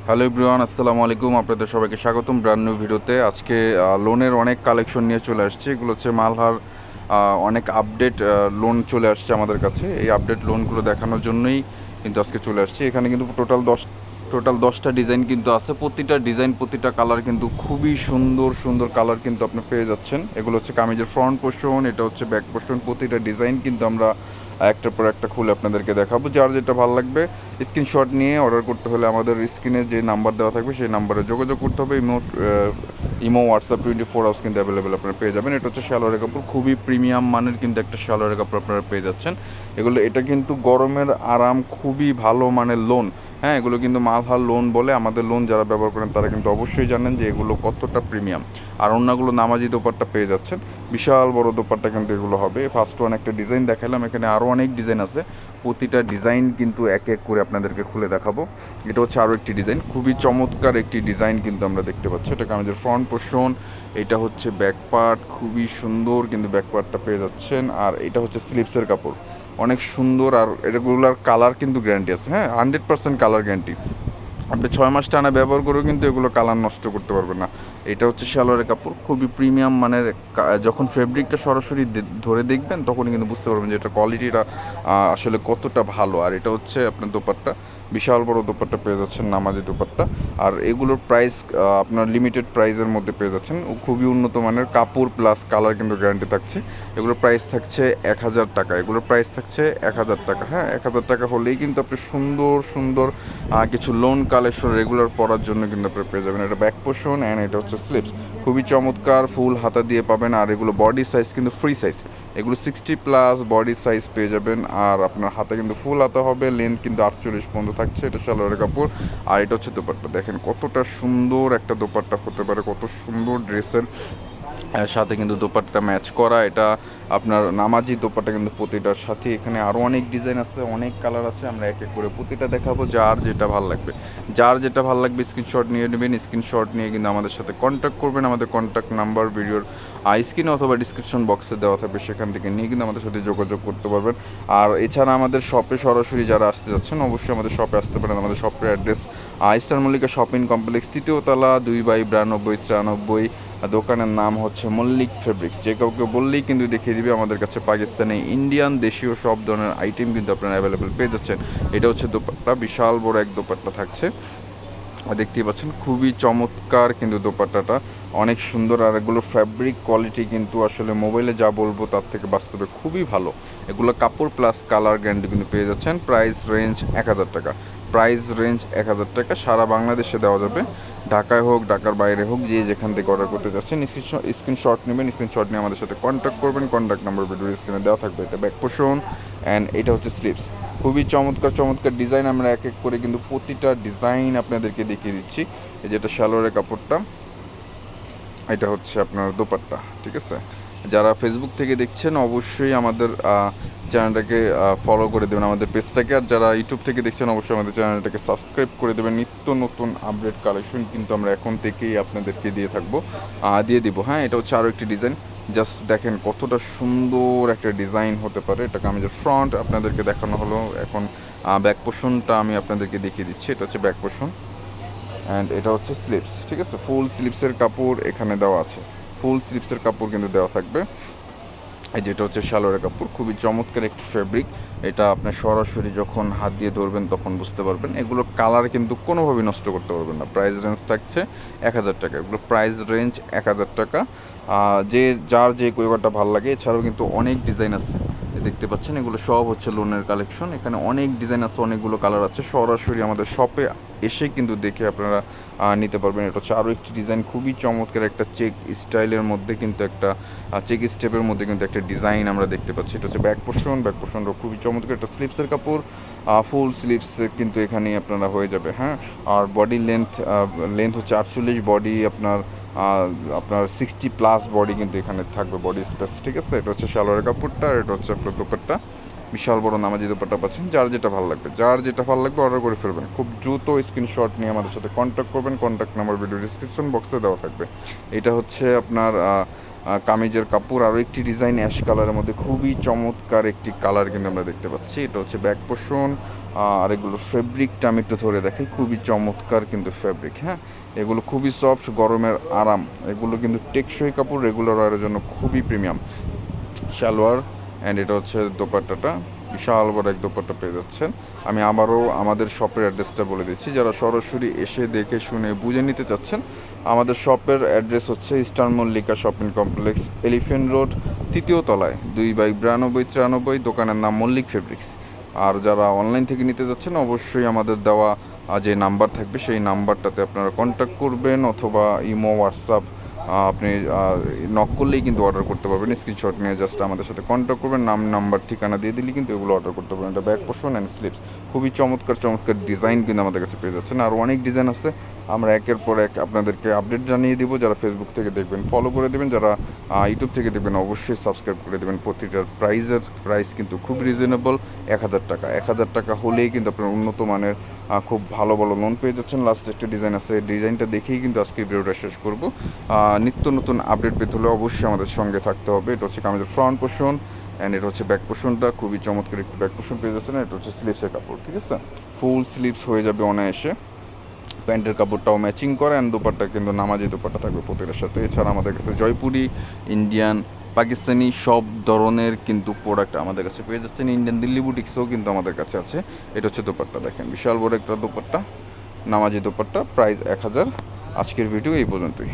Hello everyone, আসসালামু আলাইকুম। আপনাদের সবাইকে স্বাগতম ব্র্যান্ড নিউ ভিডিওতে। আজকে লোনের অনেক কালেকশন নিয়ে চলে আসছে। এগুলো হচ্ছে মালহার অনেক আপডেট লোন চলে আসছে আমাদের কাছে। এই আপডেট লোনগুলো দেখানোর জন্যই কিন্তু আজকে চলে আসছে। এখানে কিন্তু টোটাল 10টা ডিজাইন কিন্তু আছে। প্রতিটা ডিজাইন, প্রতিটা কালার কিন্তু খুবই সুন্দর সুন্দর কালার কিন্তু আপনি পেয়ে যাচ্ছেন। এগুলো হচ্ছে কামিজের ফ্রন্ট পোর্শন, এটা হচ্ছে ব্যাক পোর্শন। প্রতিটা ডিজাইন কিন্তু আমরা একটার পর একটা খুলে আপনাদেরকে দেখাবো। যার যেটা ভালো লাগবে স্ক্রিনশট নিয়ে অর্ডার করতে হলে আমাদের স্ক্রিনে যে নাম্বার দেওয়া থাকবে সেই নাম্বারে যোগাযোগ করতে হবে। ইমো হোয়াটসঅ্যাপ 24 আওয়ার্স কিন্তু অ্যাভেলেবেল আপনারা পেয়ে যাবেন। এটা হচ্ছে সালোয়ারের কাপড়, খুবই প্রিমিয়াম মানের কিন্তু একটা সালোয়ারের কাপড় আপনারা পেয়ে যাচ্ছেন। এটা কিন্তু গরমের আরাম, খুবই ভালো মানের লোন। হ্যাঁ, এগুলো কিন্তু মালহার লোন বলে। আমাদের লোন যারা ব্যবহার করেন তারা কিন্তু অবশ্যই জানেন যে এগুলো কতটা প্রিমিয়াম। আর অন্যগুলো নামাজি দোপাট্টা পেয়ে যাচ্ছেন, বিশাল বড় দোপাট্টা কিন্তু এগুলো হবে। ফার্স্ট ওয়ান একটা ডিজাইন দেখালাম, এখানে আরও অনেক ডিজাইন আছে। প্রতিটা ডিজাইন কিন্তু এক এক করে আপনাদেরকে খুলে দেখাবো। এটা হচ্ছে আরও একটি ডিজাইন, খুবই চমৎকার একটি ডিজাইন কিন্তু আমরা দেখতে পাচ্ছি। এটা কামিজের ফ্রন্ট পোর্শন, এটা হচ্ছে ব্যাক পার্ট, খুবই সুন্দর কিন্তু ব্যাক পার্টটা পেয়ে যাচ্ছেন। আর এটা হচ্ছে স্লিপসের কাপড়, অনেক সুন্দর। আর এগুলোর কালার কিন্তু গ্যারান্টি আছে, হ্যাঁ, 100% কালার গ্যারান্টি। আপনি 6 মাস টানা ব্যবহার করেও কিন্তু এগুলো কালার নষ্ট করতে পারবেন না। এটা হচ্ছে সালোয়ারের কাপড়, খুবই প্রিমিয়াম মানের। যখন ফেব্রিকটা সরাসরি ধরে দেখবেন তখনই কিন্তু বুঝতে পারবেন যে এটা কোয়ালিটিটা আসলে কতটা ভালো। আর এটা হচ্ছে আপনার দোপাট্টা, বিশাল বড় দোপাট্টা পেয়ে যাচ্ছেন, নামাজি দোপাট্টা। আর এগুলোর প্রাইস আপনার লিমিটেড প্রাইসের মধ্যে পেয়ে যাচ্ছেন। খুবই উন্নত মানের কাপড় প্লাস কালার কিন্তু গ্যারান্টি থাকছে। এগুলোর প্রাইস থাকছে 1000 টাকা। এগুলোর প্রাইস থাকছে 1000 টাকা। হ্যাঁ, 1000 টাকা হলেই কিন্তু আপনি সুন্দর সুন্দর কিছু লোন কালেকশন রেগুলার পরার জন্য কিন্তু আপনি পেয়ে যাবেন। এটা ব্যাক পোর্শন অ্যান্ড এটা হচ্ছে স্লিপস, খুবই চমৎকার, ফুল হাতা দিয়ে পাবেন। আর এগুলো বডি সাইজ কিন্তু ফ্রি সাইজ, এগুলো 60+ বডি সাইজ পেয়ে যাবেন। আর আপনার হাতে কিন্তু ফুল হাতা হবে, লেন্থ কিন্তু 48 পর্যন্ত থাকছে। এটা সালোয়ারের কাপড়। আর এটা হচ্ছে দোপাট্টা, দেখেন কতটা সুন্দর একটা দোপাট্টা হতে পারে, কত সুন্দর ড্রেসের সাথে কিন্তু দোপাট্টা ম্যাচ করা। এটা আপনার নামাজি দোপাট্টা কিন্তু প্রতিটার সাথে। এখানে আরও অনেক ডিজাইন আছে, অনেক কালার আছে, আমরা এক এক করে প্রতিটা দেখাবো। যার যেটা ভালো লাগবে স্ক্রিনশট নিয়ে নেবেন। স্ক্রিনশট নিয়ে কিন্তু আমাদের সাথে কন্ট্যাক্ট করবেন। আমাদের কন্ট্যাক্ট নাম্বার ভিডিওর স্ক্রিনে অথবা ডিসক্রিপশন বক্সে দেওয়া থাকবে, সেখান থেকে নিয়ে কিন্তু আমাদের সাথে যোগাযোগ করতে পারবেন। আর এছাড়া আমাদের শপে সরাসরি যারা আসতে যাচ্ছেন অবশ্যই আমাদের শপে আসতে পারেন। আমাদের শপের address star Mallika shopping complex, 3য় তলা, 2/9293। দোকানের নাম হচ্ছে মল্লিক ফেব্রিক্স। যে কাউকে বললেই কিন্তু দেখিয়ে দিবে। আমাদের কাছে পাকিস্তানি, ইন্ডিয়ান, দেশীয় সব ধরনের আইটেম কিন্তু আপনারা অ্যাভেলেবেল পেয়ে যাচ্ছেন। এটা হচ্ছে দোপাট্টা, বিশাল বড় এক দোপাট্টা থাকছে, দেখতেই পাচ্ছেন, খুবই চমৎকার কিন্তু দোপাট্টাটা, অনেক সুন্দর। আর এগুলো ফ্যাব্রিক কোয়ালিটি কিন্তু আসলে মোবাইলে যা বলবো তার থেকে বাস্তবে খুবই ভালো। এগুলো কাপড় প্লাস কালার গ্যারান্টি কিন্তু পেয়ে যাচ্ছেন। প্রাইস রেঞ্জ 1000 টাকা। প্রাইস রেঞ্জ 1000 টাকা, সারা বাংলাদেশে দেওয়া যাবে। ঢাকায় হোক, ঢাকার বাইরে হোক, যে যেখান থেকে অর্ডার করতে চাচ্ছেন স্ক্রিনশট নেবেন। স্ক্রিনশট নিয়ে আমাদের সাথে কন্ট্যাক্ট করবেন। কন্ট্যাক্ট নাম্বার ভিডিও স্ক্রিনে দেওয়া থাকবে। এটা ব্যাক পোর্শন অ্যান্ড এটা হচ্ছে স্লিপস, খুবই চমৎকার চমৎকার ডিজাইন। আমরা এক এক করে কিন্তু প্রতিটা ডিজাইন আপনাদেরকে দেখিয়ে দিচ্ছি। এই যেটা সালোয়ারের কাপড়টা, এটা হচ্ছে আপনার দোপাট্টা, ঠিক আছে। যারা ফেসবুক থেকে দেখছেন অবশ্যই আমাদের চ্যানেলটাকে ফলো করে দেবেন, আমাদের পেজটাকে। আর যারা ইউটিউব থেকে দেখছেন অবশ্যই আমাদের চ্যানেলটাকে সাবস্ক্রাইব করে দেবেন। নিত্য নতুন আপডেট কালেকশন কিন্তু আমরা এখন থেকেই আপনাদেরকে দিয়ে দিব। হ্যাঁ, এটা হচ্ছে আরও একটি ডিজাইন, জাস্ট দেখেন কতটা সুন্দর একটা ডিজাইন হতে পারে। এটা কামিজের ফ্রন্ট আপনাদেরকে দেখানো হলো। এখন ব্যাক পোর্শনটা আমি আপনাদেরকে দেখিয়ে দিচ্ছি। এটা হচ্ছে ব্যাক পোর্শন অ্যান্ড এটা হচ্ছে স্লিপস, ঠিক আছে। ফুল স্লিপসের কাপড় এখানে দেওয়া আছে, ফুল স্লিপসের কাপড় কিন্তু দেওয়া থাকবে। এই যেটা হচ্ছে সালোয়ারের কাপড়, খুবই চমৎকার একটি ফ্যাব্রিক। এটা আপনি সরাসরি যখন হাত দিয়ে ধরবেন তখন বুঝতে পারবেন। এগুলো কালার কিন্তু কোনোভাবেই নষ্ট করতে পারবেন না। প্রাইস রেঞ্জ থাকছে 1000 টাকা। এগুলো প্রাইস রেঞ্জ 1000 টাকা। যার যে কয়টা ভালো লাগে। এছাড়াও কিন্তু অনেক ডিজাইন আছে, দেখতে পাচ্ছেন। এগুলো সব হচ্ছে লোনের কালেকশন। এখানে অনেক ডিজাইন আছে, অনেকগুলো কালার আছে। সরাসরি আমাদের শপে এসে কিন্তু দেখে আপনারা নিতে পারবেন। এটা হচ্ছে আরও একটি ডিজাইন, খুবই চমৎকার একটা চেক স্টাইলের মধ্যে কিন্তু একটা চেক স্টেপের মধ্যে কিন্তু একটা ডিজাইন আমরা দেখতে পাচ্ছি। এটা হচ্ছে ব্যাক পোর্শনটা খুবই চমৎকার। একটা স্লিপসের কাপড়, ফুল স্লিপস কিন্তু এখানেই আপনারা হয়ে যাবে। হ্যাঁ, আর বডি লেন্থ হচ্ছে 48, বডি আপনার 60+ বডি কিন্তু এখানে থাকবে, বডি স্পেস, ঠিক আছে। এটা হচ্ছে সালোয়ারের কাপড়টা আর এটা হচ্ছে আপনার দোপাট্টা। বিশাল বড় নামাজি দোপাট্টা পাচ্ছেন। যার যেটা ভালো লাগবে অর্ডার করে ফেলবেন। খুব দ্রুত স্ক্রিনশট নিয়ে আমাদের সাথে কন্ট্যাক্ট করবেন। কন্ট্যাক্ট নাম্বার ভিডিও ডিসক্রিপশন বক্সে দেওয়া থাকবে। এটা হচ্ছে আপনার কামিজের কাপড়। আরও একটি ডিজাইন অ্যাশ কালারের মধ্যে খুবই চমৎকার একটি কালার কিন্তু আমরা দেখতে পাচ্ছি। এটা হচ্ছে ব্যাক পোর্শন। আর এগুলো ফেব্রিকটা আমি একটু ধরে দেখাই, খুবই চমৎকার কিন্তু ফেব্রিক। হ্যাঁ, এগুলো খুবই সফট, গরমের আরাম। এগুলো কিন্তু টেকসই কাপড়, রেগুলার ওয়ারের জন্য খুবই প্রিমিয়াম। সালোয়ার অ্যান্ড এটা হচ্ছে দোপাট্টাটা, বিশাল বড় এক দোপাট্টা পেয়ে যাচ্ছেন। আমি আবারও আমাদের শপের অ্যাড্রেসটা বলে দিচ্ছি, যারা সরাসরি এসে দেখে শুনে বুঝে নিতে চাচ্ছেন। আমাদের শপের অ্যাড্রেস হচ্ছে Eastern Mallika shopping complex, Elephant Road, 3য় তলায়, 2/9293। দোকানের নাম মল্লিক ফেব্রিক্স। আর যারা অনলাইন থেকে নিতে যাচ্ছেন অবশ্যই আমাদের দেওয়া যে নাম্বার থাকবে সেই নাম্বারটাতে আপনারা কন্ট্যাক্ট করবেন, অথবা ইমো, হোয়াটসঅ্যাপ আপনি নক করলেই কিন্তু অর্ডার করতে পারবেন। স্ক্রিনশট নিয়ে জাস্ট আমাদের সাথে কন্ট্যাক্ট করবেন, নাম নাম্বার ঠিকানা দিয়ে দিলে কিন্তু এগুলো অর্ডার করতে পারবেন। এটা ব্যাক পোর্শন অ্যান্ড স্লিপস, খুবই চমৎকার ডিজাইন কিন্তু আমাদের কাছে পেয়ে যাচ্ছেন। আর অনেক ডিজাইন আছে, আমরা একের পর এক আপনাদেরকে আপডেট জানিয়ে দিব। যারা ফেসবুক থেকে দেখবেন ফলো করে দেবেন, যারা ইউটিউব থেকে দেখবেন অবশ্যই সাবস্ক্রাইব করে দেবেন। প্রতিটার প্রাইস কিন্তু খুব রিজনেবল, 1000 টাকা। 1000 টাকা হলেই কিন্তু আপনার উন্নত মানের খুব ভালো লোন পেয়ে যাচ্ছেন। লাস্ট একটা ডিজাইন আছে, ডিজাইনটা দেখেই কিন্তু আজকের ভিডিওটা শেষ করব। নিত্য নতুন আপডেট পেতে হলে অবশ্যই আমাদের সঙ্গে থাকতে হবে। এটা হচ্ছে আমাদের ফ্রন্ট পোর্শন অ্যান্ড এটা হচ্ছে ব্যাক পোর্শনটা, খুবই চমৎকার একটু ব্যাক পোর্শন পেয়ে যাচ্ছে না। এটা হচ্ছে স্লিপসের কাপড়, ঠিক আছে, ফুল স্লিপস হয়ে যাবে অনায়াসে। প্যান্টের কাপড়টাও ম্যাচিং করে অ্যান্ড দোপাট্টা কিন্তু নামাজি দোপাট্টা থাকবে প্রত্যেকটার সাথে। এছাড়া আমাদের কাছে জয়পুরি, ইন্ডিয়ান, পাকিস্তানি সব ধরনের কিন্তু প্রোডাক্ট আমাদের কাছে পেয়ে যাচ্ছেন। ইন্ডিয়ান দিল্লি বুটিক্সও কিন্তু আমাদের কাছে আছে। এটা হচ্ছে দোপাট্টা, দেখেন বিশাল বড় একটা দোপাট্টা, নামাজি দোপাট্টা, প্রাইস 1000। আজকের ভিডিও এই পর্যন্তই।